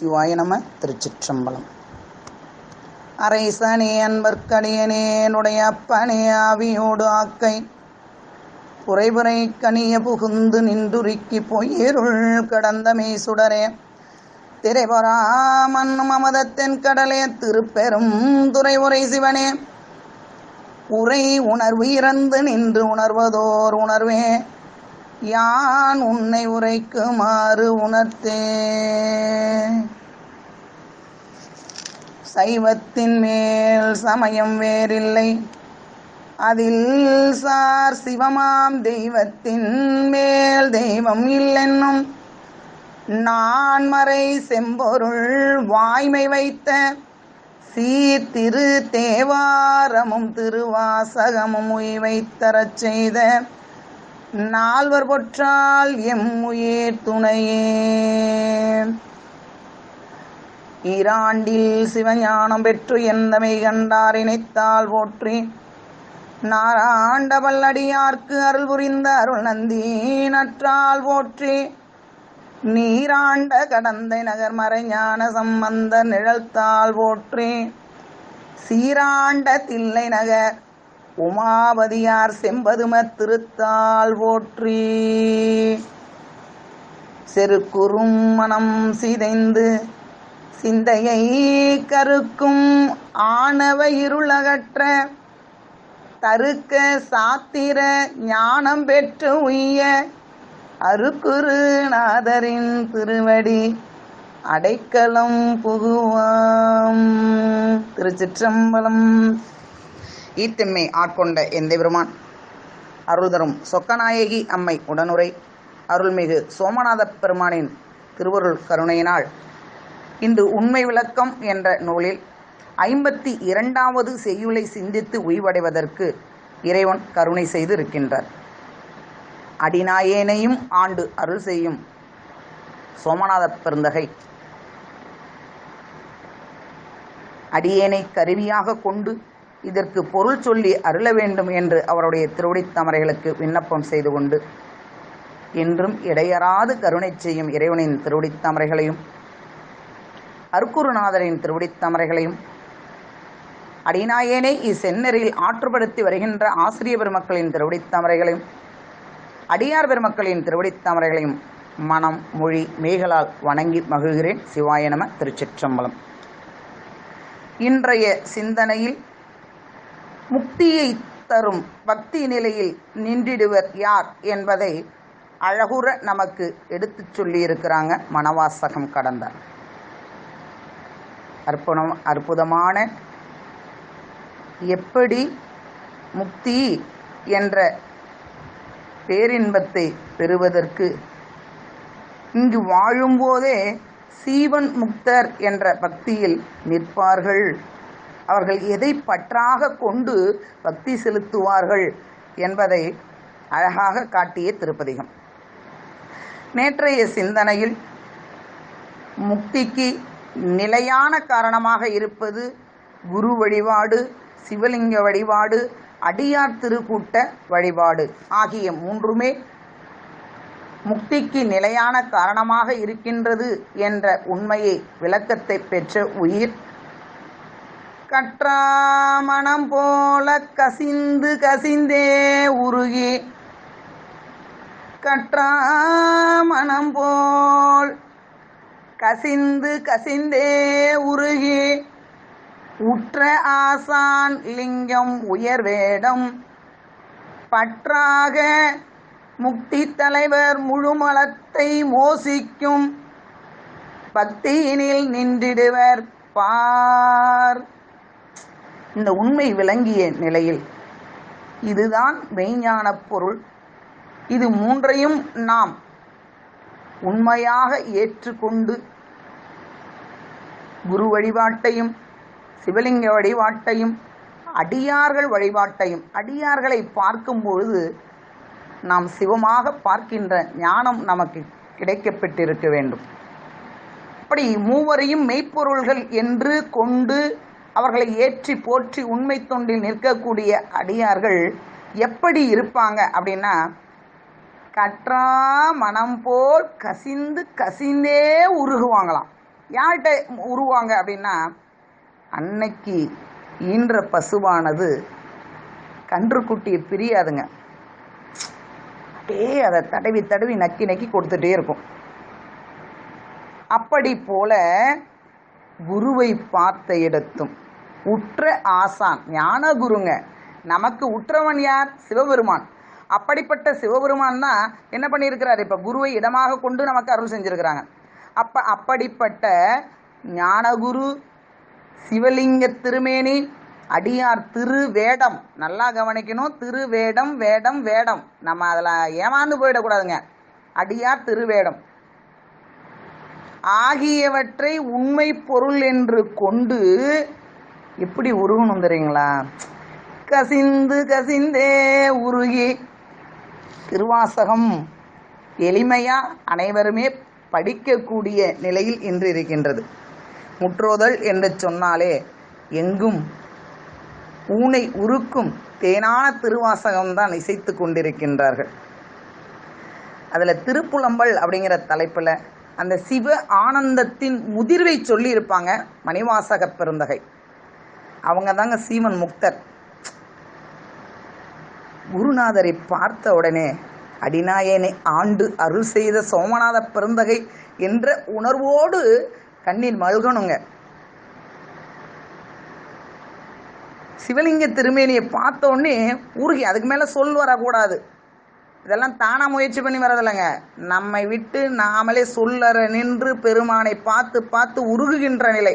சிவாய நம. திருச்சிற்றம்பலம். அரைசனே அன்பர்க்கடியனேனுடைய அப்பனே ஆவியோடு ஆக்கை புரைபுரை கனிய புகுந்து நின்றுருக்கி பொய்யிருள் கடந்தமே சுடரே திரைபொறா மண்ணும் அமதத்தின் கடலே திருப்பெரும் துறை உரை சிவனே உரை உணர்வு இறந்து நின்று உணர்வதோர் உணர்வே யான் உன்னை உரைக்குமாறு உணர்த்தே. சைவத்தின் மேல் சமயம் வேறில்லை அதில் சார் சிவமாம் தெய்வத்தின் மேல் தெய்வம் இல்லென்னும் நான்மறை செம்பொருள் வாய்மை வைத்த சீர்திரு தேவாரமும் திருவாசகமும் உய்வைத்தரச் செய்த நால்வர் பொற்றால் எம் உயிர் துணையே. ஈராண்டில் சிவஞானம் பெற்று எந்தமை கண்டார் இணைத்தால் போற்றி நாராண்ட பல்லடியார்க்கு அருள் புரிந்த அருள் நந்தி நற்றால் போற்றி நீராண்ட கடந்தை நகர் மறைஞான சம்பந்த நிழல்தாள் போற்றி சீராண்ட தில்லை நகர் உமாபதியார் செம்பதும திருத்தாள் போற்றி. செருக்குறும் மனம் சிதைந்து சிந்தையை கருக்கும் ஆணவ இருளகற்ற தருக்க சாத்திர ஞானம் பெற்று உய்ய அருக்குரு நாதரின் திருவடி அடைக்கலம் புகுவாம். திருச்சிற்றம்பலம். ஈத்தெம்மை ஆட்கொண்ட எந்தெபெருமான் அருள் தரும் சொக்கநாயகி அம்மை உடனுரை அருள்மிகு சோமநாத பெருமானின் திருவருள் கருணையினால் இன்று உண்மை விளக்கம் என்ற நூலில் 52வது செய்யுளை சிந்தித்து உய்வடைவதற்கு இறைவன் கருணை செய்து இருக்கின்றார். அடிநாயேனையும் ஆண்டு அருள் செய்யும் சோமநாத பெருந்தகை அடியேனை கருவியாக கொண்டு இதற்கு பொருள் சொல்லி அருள வேண்டும் என்று அவருடைய திருவடித் தாமரைகளுக்கு விண்ணப்பம் செய்து கொண்டு என்றும் இடையறாது கருணை செய்யும் இறைவனின் திருவடித் தாமரைகளையும் அருக்குருநாதரின் திருவடித் தாமரைகளையும் அடிநாயேனை இச்செந்நெறியில் ஆற்றுப்படுத்தி வருகின்ற ஆசிரிய பெருமக்களின் திருவடித் தாமரைகளையும் அடியார் பெருமக்களின் திருவடித் தாமரைகளையும் மனம் மொழி மெய்களால் வணங்கி மகிழ்கிறேன். சிவாய நம. திருச்சிற்றம்பலம். இன்றைய சிந்தனையில் முக்தியை தரும் பக்தி நிலையில் நின்றிடுவர் யார் என்பதை அழகுற நமக்கு எடுத்துச் சொல்லியிருக்கிறாங்க மணவாசகம் கடந்தார். அற்புதமான எப்படி முக்தி என்ற பேரின்பத்தை பெறுவதற்கு இங்கு வாழும்போதே சீவன் முக்தர் என்ற பக்தியில் நிற்பார்கள். அவர்கள் எதை பற்றாக கொண்டு பக்தி செலுத்துவார்கள் என்பதை அழகாக காட்டிய திருப்பதிகம். நேற்றைய சிந்தனையில் முக்திக்கு நிலையான காரணமாக இருப்பது குரு வழிபாடு, சிவலிங்க வழிபாடு, அடியார் திருக்கூட்ட வழிபாடு ஆகிய மூன்றுமே முக்திக்கு நிலையான காரணமாக இருக்கின்றது என்ற உண்மையை விளக்கத்தை பெற்ற உயிர் கற்றாமணம் போல கசிந்து கசிந்தே உருகி கற்றாமணம் போல் கசிந்து கசிந்தே உருகி உற்ற ஆசான் லிங்கம் உயர்வேடம் பற்றாக முக்தி தலைவர் முழுமலத்தை மோசிக்கும் பக்தியினில் நின்றிடுவர் பார். இந்த உண்மை விளங்கிய நிலையில் இதுதான் மெய்ஞான பொருள். இது மூன்றையும் நாம் உண்மையாக ஏற்றுக்கொண்டு குரு வழிபாட்டையும் சிவலிங்க வழிபாட்டையும் அடியார்கள் வழிபாட்டையும் அடியார்களை பார்க்கும் பொழுது நாம் சிவமாக பார்க்கின்ற ஞானம் நமக்கு கிடைக்கப்பெற்றிருக்க வேண்டும். அப்படி மூவரையும் மெய்ப்பொருள்கள் என்று கொண்டு அவர்களை ஏற்றி போற்றி உண்மை தொண்டில் நிற்கக்கூடிய அடியார்கள் எப்படி இருப்பாங்க அப்படின்னா கற்றா மனம் போல் கசிந்து கசிந்தே உருகுவாங்களாம். யார்கிட்ட உருவாங்க அப்படின்னா, அன்னைக்கு ஈன்ற பசுவானது கன்றுக்குட்டியை பிரியாதுங்க. அப்படியே அதை தடவி தடவி நக்கி நக்கி கொடுத்துட்டே இருக்கும். அப்படி போல குருவை பார்த்த இடத்தும் உற்ற ஆசான் ஞான குருங்க. நமக்கு உற்றவன் யார்? சிவபெருமான். அப்படிப்பட்ட சிவபெருமான் தான் என்ன பண்ணியிருக்கிறார்? இப்போ குருவை இடமாக கொண்டு நமக்கு அருள் செஞ்சிருக்கிறாங்க. அப்படிப்பட்ட ஞானகுரு சிவலிங்க திருமேனி அடியார் திருவேடம். நல்லா கவனிக்கணும். திருவேடம், வேடம், வேடம். நம்ம அதில் ஏமாந்து போயிடக்கூடாதுங்க. அடியார் திருவேடம் ஆகியவற்றை உண்மை பொருள் என்று கொண்டு எப்படி உருகணும் தெரியுங்களா? கசிந்து கசிந்தே உருகி. திருவாசகம் எளிமையா அனைவருமே படிக்கக்கூடிய நிலையில் இன்று இருக்கின்றது. முற்றோதல் என்று சொன்னாலே எங்கும் ஊனை உருக்கும் தேனான திருவாசகம்தான் இசைத்து கொண்டிருக்கின்றார்கள். அதில் திருப்புலம்பல் அப்படிங்கிற தலைப்பில் அந்த சிவ ஆனந்தத்தின் முதிர்வை சொல்லி இருப்பாங்க மணிவாசக பெருந்தகை. அவங்க தாங்க சீமன் முக்தர். குருநாதரை பார்த்த உடனே அடிநாயனை ஆண்டு அருள் செய்த சோமநாத பெருந்தகை என்ற உணர்வோடு கண்ணீர் மல்கணுங்க. சிவலிங்க திருமேனியை பார்த்த உடனே உருகி, அதுக்கு மேலே சொல் வரக்கூடாது. இதெல்லாம் தானா முயற்சி பண்ணி வரதில்லைங்க. நம்மை விட்டு நாமளே சொல்லற நின்று பெருமானை பார்த்து பார்த்து உருகுகின்ற நிலை.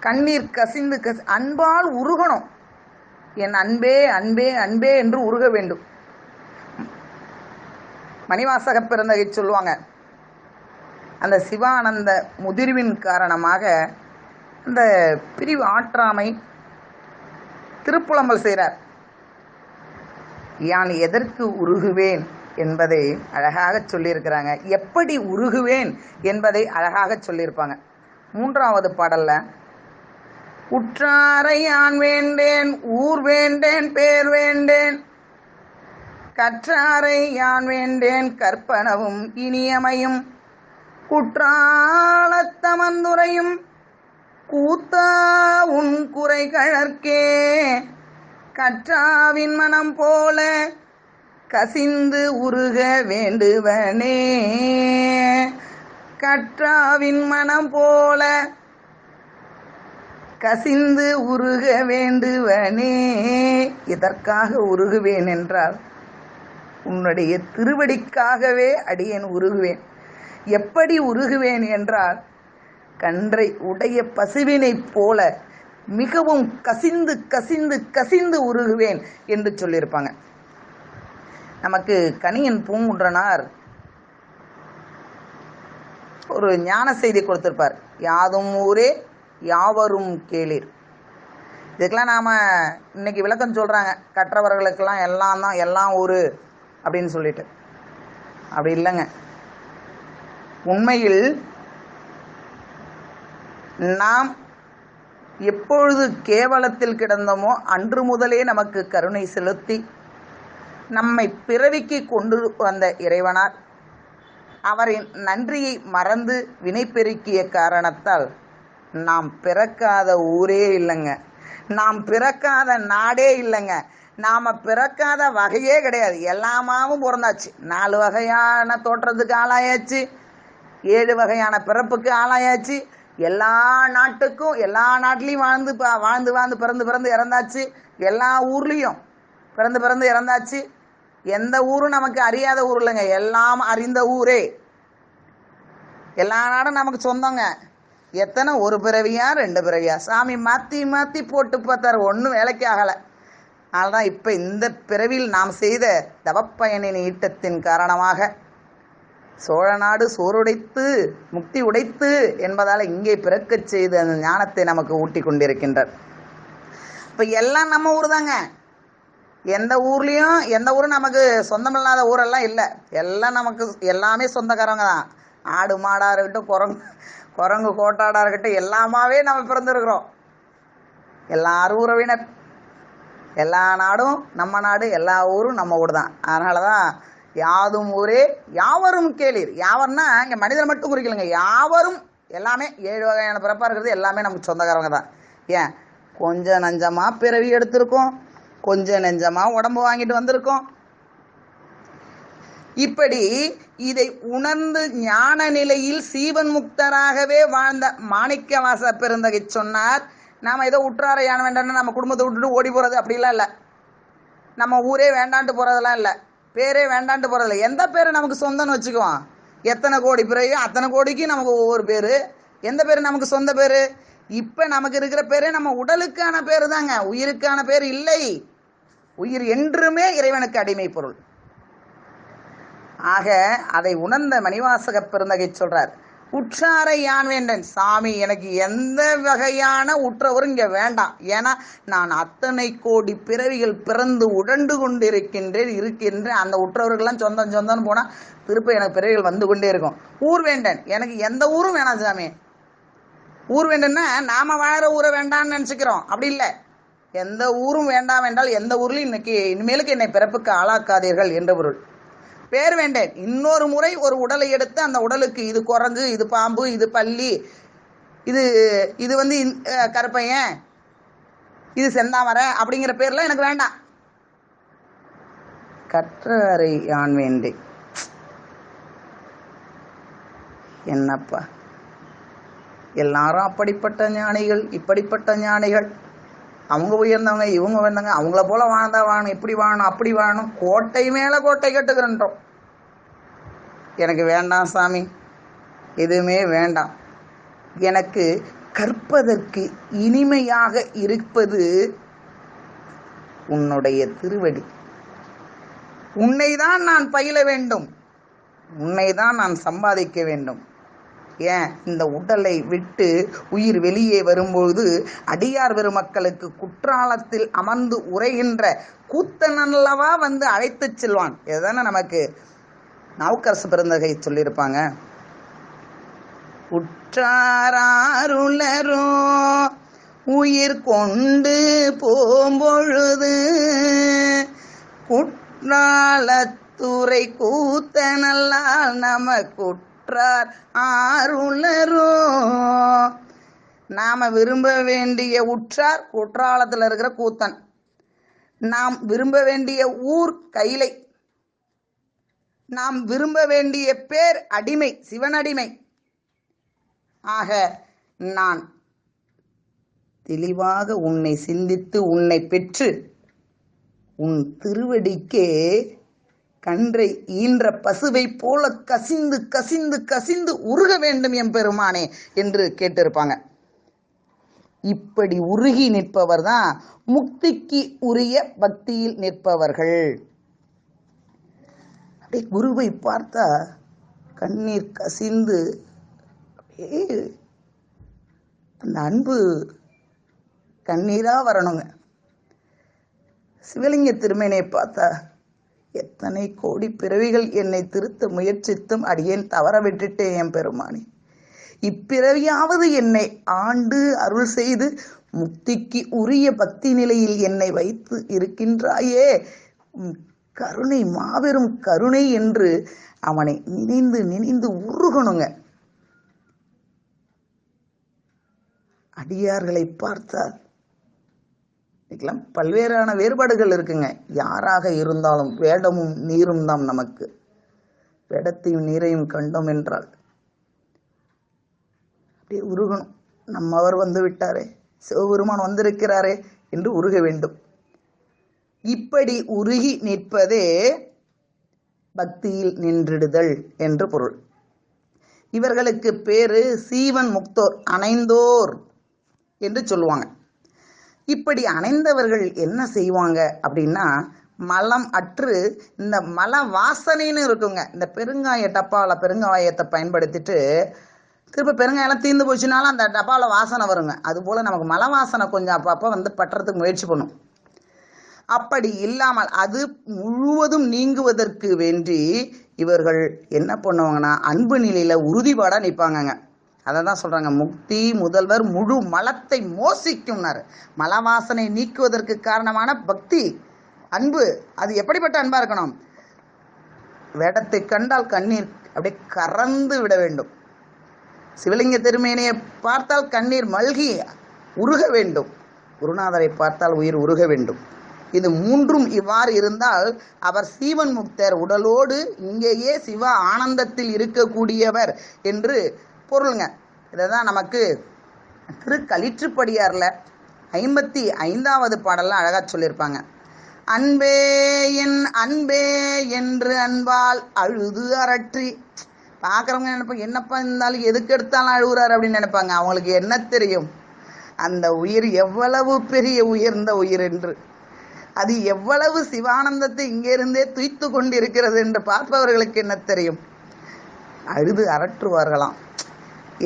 கண்ணீர் கசிந்து அன்பால் உருகணும். என் அன்பே அன்பே அன்பே என்று உருக வேண்டும். மணிவாசக பிறந்தகை சொல்லுவாங்க, அந்த சிவானந்த முதிர்வின் காரணமாக அந்த பிரிவு ஆற்றாமை திருப்புலம்பல் செய்கிறார். யான் எதற்கு உருகுவேன் என்பதை அழகாக சொல்லியிருக்கிறாங்க. எப்படி உருகுவேன் என்பதை அழகாக சொல்லியிருப்பாங்க. 3வது பாடல்ல, உற்றாரை யான் வேண்டேன், ஊர் வேண்டேன், பேர் வேண்டேன், கற்றாரை யான் வேண்டேன், கற்பனவும் இனியமையும், குற்றாலத்தமந்துரையும் கூத்தா உன் குறை கழற்கே, கற்றாவின் மனம் போல கசிந்து உருக வேண்டுவனே. கற்றாவின் மனம் போல கசிந்து உருக வேண்டுவனே. இதற்காக உருகுவேன் என்றால் உன்னுடைய திருவடிக்காகவே அடியேன் உருகுவேன். எப்படி உருகுவேன் என்றால் கன்றை உடைய பசுவினைப் போல மிகவும் கசிந்து கசிந்து கசிந்து உருகுவேன் என்று சொல்லியிருப்பாங்க. நமக்கு கணியன் பூங்குன்றனார் ஒரு ஞான செய்தி கொடுத்திருப்பார். யாதும் ஊரே யாவரும் கேளீர். இதுக்கெல்லாம் நாம் இன்னைக்கு விளக்கம் சொல்கிறாங்க. கற்றவர்களுக்கெல்லாம் எல்லாம் தான் எல்லாம் ஊரு அப்படின்னு சொல்லிட்டு. அப்படி இல்லைங்க. உண்மையில் நாம் எப்பொழுது கேவலத்தில் கிடந்தோமோ அன்று முதலே நமக்கு கருணை செலுத்தி நம்மை பிறவிக்கு கொண்டு வந்த இறைவனார் அவரின் நன்றியை மறந்து வினை பெருக்கிய காரணத்தால் நாம் பிறக்காத ஊரே இல்லைங்க. நாம் பிறக்காத நாடே இல்லைங்க. நாம் பிறக்காத வகையே கிடையாது. எல்லாமாவும் பிறந்தாச்சு. 4 வகையான தோற்றத்துக்கு ஆளாயாச்சு, 7 வகையான பிறப்புக்கு ஆளாயாச்சு. எல்லா நாட்டுக்கும் எல்லா நாட்டிலையும் வாழ்ந்து வாழ்ந்து வாழ்ந்து பிறந்து பிறந்து இறந்தாச்சு. எல்லா ஊர்லேயும் பிறந்து பிறந்து இறந்தாச்சு. எந்த ஊரும் நமக்கு அறியாத ஊர் இல்லைங்க. எல்லாம் அறிந்த ஊரே. எல்லா நாடும் நமக்கு சொந்தங்க. எத்தனை, 1 பிறவியா 2 பிறவியா? சாமி மாற்றி மாற்றி போட்டு பார்த்தார், ஒன்றும் வேலைக்கு ஆகலை. அதனால்தான் இப்போ இந்த பிறவியில் நாம் செய்த தவப்பயனின் ஈட்டத்தின் காரணமாக சோழ நாடு சோறுடைத்து முக்தி உடைத்து என்பதால் இங்கே பிறக்கச் செய்து அந்த ஞானத்தை நமக்கு ஊட்டி கொண்டிருக்கின்றார். இப்போ எல்லாம் நம்ம ஊர் தாங்க. எந்த ஊர்லேயும் எந்த ஊரும் நமக்கு சொந்தமில்லாத ஊரெல்லாம் இல்லை. எல்லாம் நமக்கு எல்லாமே சொந்தக்காரங்க தான். ஆடு மாடாக இருக்கட்டும், குரங்கு கோட்டாடாக இருக்கட்டும், எல்லாமாவே நம்ம பிறந்திருக்கிறோம். எல்லாரும் உறவினர். எல்லா நாடும் நம்ம நாடு, எல்லா ஊரும் நம்ம ஊர் தான். அதனால தான் யாதும் ஊரே யாவரும் கேளீர். யாவர்னா இங்கே மனிதர் மட்டும் குறிக்கலைங்க. யாவரும் எல்லாமே 7 வகையான பிறப்பாக இருக்கிறது எல்லாமே நமக்கு சொந்தக்காரங்க தான். ஏன் கொஞ்சம் நஞ்சமாக பிறவி எடுத்திருக்கோம், கொஞ்சம் நெஞ்சமாக உடம்பு வாங்கிட்டு வந்திருக்கோம். இப்படி இதை உணர்ந்து ஞான நிலையில் சீவன் முக்தராகவே வாழ்ந்த மாணிக்கவாச பெருந்தகை சொன்னார், நாம் ஏதோ உற்றார யான் வேண்டாம்னு நம்ம குடும்பத்தை விட்டுட்டு ஓடி போகிறது அப்படிலாம் இல்லை, நம்ம ஊரே வேண்டான்ட்டு போகிறதெல்லாம் இல்லை, பேரே வேண்டான்ட்டு போகிறதில்ல. எந்த பேர் நமக்கு சொந்தம்னு வச்சுக்குவோம், எத்தனை கோடி பிறகு அத்தனை கோடிக்கு நமக்கு ஒவ்வொரு பேர். எந்த பேர் நமக்கு சொந்த பேர்? இப்போ நமக்கு இருக்கிற பேர் நம்ம உடலுக்கான பேர் தாங்க, உயிருக்கான பேர் இல்லை. உயிர் என்றுமே இறைவனுக்கு அடிமை பொருள். ஆக அதை உணர்ந்த மணிவாசக பெருந்தகை சொல்றார், உற்றாரை யான் வேண்டேன் சாமி, எனக்கு எந்த வகையான உற்றவரும் இங்கே வேண்டாம். ஏன்னா நான் அத்தனை கோடி பிறவிகள் பிறந்து உடண்டு கொண்டு இருக்கின்றேன். அந்த உற்றவர்கள்லாம் சொந்தம் சொந்தம்னு போனால் திருப்ப எனக்கு பிறவிகள் வந்து கொண்டே இருக்கும். ஊர் வேண்டேன், எனக்கு எந்த ஊரும் வேணாம் சாமி. ஊர் வேண்டும்னா நாம வாழற ஊரை வேண்டாம்னு நினச்சிக்கிறோம், அப்படி இல்லை. எந்த ஊரும் வேண்டாம் என்றால் எந்த ஊர்லையும் இனிமேலுக்கு என்னை பிறப்புக்கு ஆளாக்காதீர்கள் என்ற பொருள். பேர் வேண்டேன், இன்னொரு முறை ஒரு உடலை எடுத்து அந்த உடலுக்கு இது குரங்கு, இது பாம்பு, இது பல்லி, இது வந்து கருப்பையன், இது செந்தாமரை அப்படிங்கிற பேர்லாம் எனக்கு வேண்டாம். கற்றரை யான் வேண்டேன். என்னப்பா, எல்லாரும் அப்படிப்பட்ட ஞானிகள், இப்படிப்பட்ட ஞானிகள், அவங்க உயர்ந்தவங்க, இவங்க வந்தவங்க, அவங்கள போல வாழ்ந்தா வாழணும், இப்படி வாழணும், அப்படி வாழணும், கோட்டை மேலே கோட்டை கட்டுகிறன்றோம். எனக்கு வேண்டாம் சாமி, எதுவுமே வேண்டாம். எனக்கு கற்பதற்கு இனிமையாக இருப்பது உன்னுடைய திருவடி. உன்னை தான் நான் பயில வேண்டும், உன்னை தான் நான் சம்பாதிக்க வேண்டும். ஏன் இந்த உடலை விட்டு உயிர் வெளியே வரும்போது அடியார் பெருமக்களுக்கு குற்றாலத்தில் அமர்ந்து உரைகின்ற கூத்தனல்லவா வந்து அழைத்து செல்வான். இதுதானே நமக்கு நாவுக்கரசு பெருந்தகை சொல்லியிருப்பாங்க. உற்றாருளரோ உயிர் கொண்டு போம்பொழுது குற்றாலத்துறை கூத்தனல்லால் நமக்கு ஆருளரோ. நாம விரும்ப வேண்டிய உற்றார் குற்றாலத்தில் இருக்கிற கூத்தன், நாம் விரும்ப வேண்டிய ஊர் கைலை, நாம் விரும்ப வேண்டிய பேர் அடிமை, சிவனடிமை. ஆக நான் தெளிவாக உன்னை சிந்தித்து உன்னை பெற்று உன் திருவடிக்கே கன்றை ஈன்ற பசுவை போல கசிந்து கசிந்து கசிந்து உருக வேண்டும் எம்பெருமானே என்று கேட்டிருப்பாங்க. இப்படி உருகி நிற்பவர் தான் முக்திக்கு உரிய பக்தியில் நிற்பவர்கள். அப்படியே குருவை பார்த்தா கண்ணீர் கசிந்து அந்த அன்பு கண்ணீரா வரணுங்க. சிவலிங்க திருமேனியை பார்த்தா எத்தனை கோடி பிறவிகள் என்னை திருத்த முயற்சித்தும் அடியேன் தவற விட்டுட்டேன் என் பெருமானே, இப்பிறவியாவது என்னை ஆண்டு அருள் செய்து முக்திக்கு உரிய பக்தி நிலையில் என்னை வைத்து இருக்கின்றாயே, கருணை மாபெரும் கருணை என்று அவனை நினைந்து நினைந்து உருகணுங்க. அடியார்களை பார்த்தால் இதுக்கெல்லாம் பல்வேறான வேறுபாடுகள் இருக்குங்க. யாராக இருந்தாலும் வேடமும் நீரும் தான் நமக்கு. வேடத்தையும் நீரையும் கண்டோம் என்றால் அப்படியே உருகணும். நம்மவர் வந்து விட்டாரே, சிவபெருமான் வந்திருக்கிறாரே என்று உருக வேண்டும். இப்படி உருகி நிற்பதே பக்தியில் நின்றிடுதல் என்று பொருள். இவர்களுக்கு பேரு சீவன் முக்தோர், அணைந்தோர் என்று சொல்லுவாங்க. இப்படி அணைந்தவர்கள் என்ன செய்வாங்க அப்படின்னா, மலம் அற்று இந்த மல வாசனைன்னு இருக்குங்க. இந்த பெருங்காய டப்பாவில் பெருங்காயத்தை பயன்படுத்திட்டு திரும்ப பெருங்காயெல்லாம் தீர்ந்து போச்சுனாலும் அந்த டப்பாவில் வாசனை வருங்க. அதுபோல் நமக்கு மல வாசனை கொஞ்சம் அப்பப்போ வந்து பட்டுறதுக்கு முயற்சி பண்ணும். அப்படி இல்லாமல் அது முழுவதும் நீங்குவதற்கு வேண்டி இவர்கள் என்ன பண்ணுவாங்கன்னா அன்பு நிலையில் உறுதிப்பாடாக நிற்பாங்கங்க. அதை தான் சொல்கிறாங்க, முக்தி முதல்வர் முழு மலத்தை மோசிக்கும்னாரு. மலவாசனை நீக்குவதற்கு காரணமான பக்தி, அன்பு. அது எப்படிப்பட்ட அன்பாக இருக்கணும்? வேடத்தை கண்டால் கண்ணீர் அப்படியே கறந்து விட வேண்டும். சிவலிங்க திருமேனியை பார்த்தால் கண்ணீர் மல்கி உருக வேண்டும், குருநாதரை பார்த்தால் உயிர் உருக வேண்டும். இது மூன்றும் இவ்வாறு இருந்தால் அவர் சீவன் முக்தர், உடலோடு இங்கேயே சிவ ஆனந்தத்தில் இருக்கக்கூடியவர் என்று பொருளுங்க. இதை தான் நமக்கு திருக்களிற்றுப்படியாரில் 55வது பாடலில் அழகாக சொல்லியிருப்பாங்க. அன்பே என் அன்பே என்று அன்பால் அழுது அரற்றி. பார்க்குறவங்க நினைப்பாங்க, என்னப்பா இருந்தாலும் எதுக்கு எடுத்தாலும் அழுகுறாரு அப்படின்னு நினைப்பாங்க. அவங்களுக்கு என்ன தெரியும் அந்த உயிர் எவ்வளவு பெரிய உயர்ந்த உயிர் என்று, அது எவ்வளவு சிவானந்தத்தை இங்கிருந்தே துய்த்து கொண்டிருக்கிறது என்று பார்ப்பவர்களுக்கு என்ன தெரியும்? அழுது அரற்றுவார்களாம்.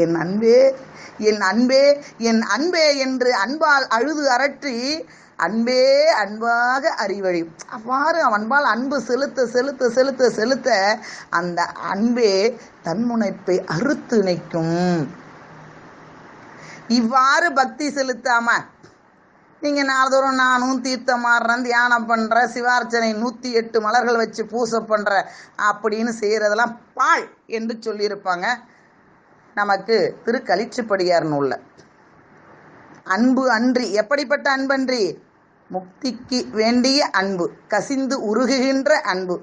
என் அன்பே என் அன்பே என் அன்பே என்று அன்பால் அழுது அரற்றி அன்பே அன்பாக அறிவழி. அவ்வாறு அன்பால் அன்பு செலுத்த செலுத்த செலுத்த செலுத்த அந்த அன்பே தன்முனைப்பை அறுத்து நிற்கும். இவ்வாறு பக்தி செலுத்தாம நீங்கள் நாள்தோறும் நானும் தீர்த்தம் மாறுறேன், தியானம் பண்ணுறேன், சிவார்ச்சனை 108 மலர்கள் வச்சு பூசை பண்ணுறேன் அப்படின்னு செய்கிறதெல்லாம் பாழ் என்று சொல்லியிருப்பாங்க நமக்கு திருக்களிற்றுப்படியார் நூல்ல. அன்பு அன்றி, எப்படிப்பட்ட அன்பன்றி? முக்திக்கு வேண்டிய அன்பு, கசிந்து உருகுகின்ற அன்பு.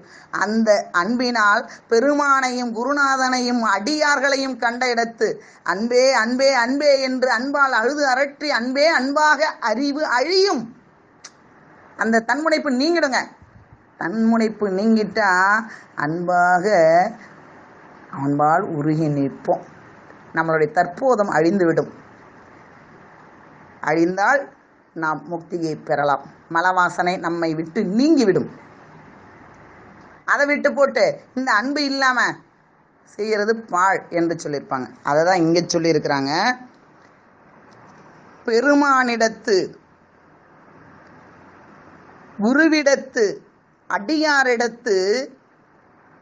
அந்த அன்பினால் பெருமானையும் குருநாதனையும் அடியார்களையும் கண்ட இடத்து அன்பே அன்பே அன்பே என்று அன்பால் அழுது அரற்றி அன்பே அன்பாக அறிவு அழியும். அந்த தன்முனைப்பு நீங்கிடுங்க. தன்முனைப்பு நீங்கிட்டா அன்பாக அன்பால் உருகி நிற்போம். நம்மளுடைய தற்போதம் அழிந்துவிடும். அழிந்தால் நாம் முக்தியை பெறலாம். மலவாசனை நம்மை விட்டு நீங்கிவிடும். அதை விட்டு போட்டு இந்த அன்பு இல்லாமல் செய்கிறது பாழ் என்று சொல்லியிருப்பாங்க. அதை தான் இங்கே சொல்லியிருக்கிறாங்க. பெருமானிடத்து குருவிடத்து அடியாரிடத்து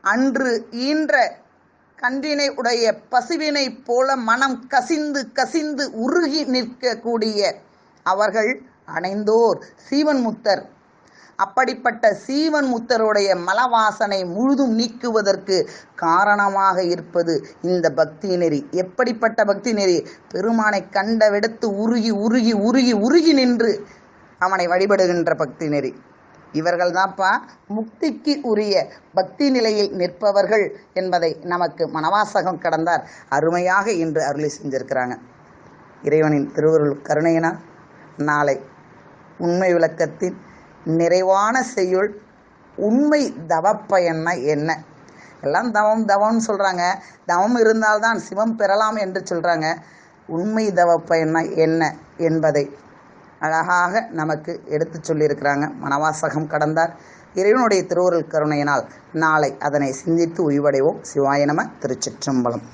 அன்று ஈன்ற கன்றினை உடைய பசுவினை போல மனம் கசிந்து கசிந்து உருகி நிற்கக்கூடிய அவர்கள் அணைந்தோர் சீவன் முத்தர். அப்படிப்பட்ட சீவன் முத்தருடைய மலவாசனை முழுதும் நீக்குவதற்கு காரணமாக இருப்பது இந்த பக்தி நெறி. எப்படிப்பட்ட பக்தி நெறி? பெருமானை கண்டவிடத்து உருகி உருகி உருகி உருகி நின்று அவனை வழிபடுகின்ற பக்தி நெறி. இவர்கள் தான்ப்பா முக்திக்கு உரிய பக்தி நிலையில் நிற்பவர்கள் என்பதை நமக்கு மணவாசகம் கடந்தார் அருமையாக இன்று அருளி செஞ்சிருக்கிறாங்க. இறைவனின் திருவருள் கருணையினால் நாளை உண்மை விளக்கத்தின் நிறைவான செய்யுள் உண்மை தவப்பயன்னா என்ன? எல்லாம் தவம் தவம்னு சொல்கிறாங்க. தவம் இருந்தால்தான் சிவம் பெறலாம் என்று சொல்கிறாங்க. உண்மை தவப்பயன்னா என்ன என்பதை அழகாக நமக்கு எடுத்து சொல்லியிருக்கிறாங்க. மணவாசகம் கடந்தார். இறைவனுடைய திருவருள் கருணையினால் நாளை அதனை சிந்தித்து உய்வடைவோம். சிவாய நம. திருச்சிற்றம்பலம்.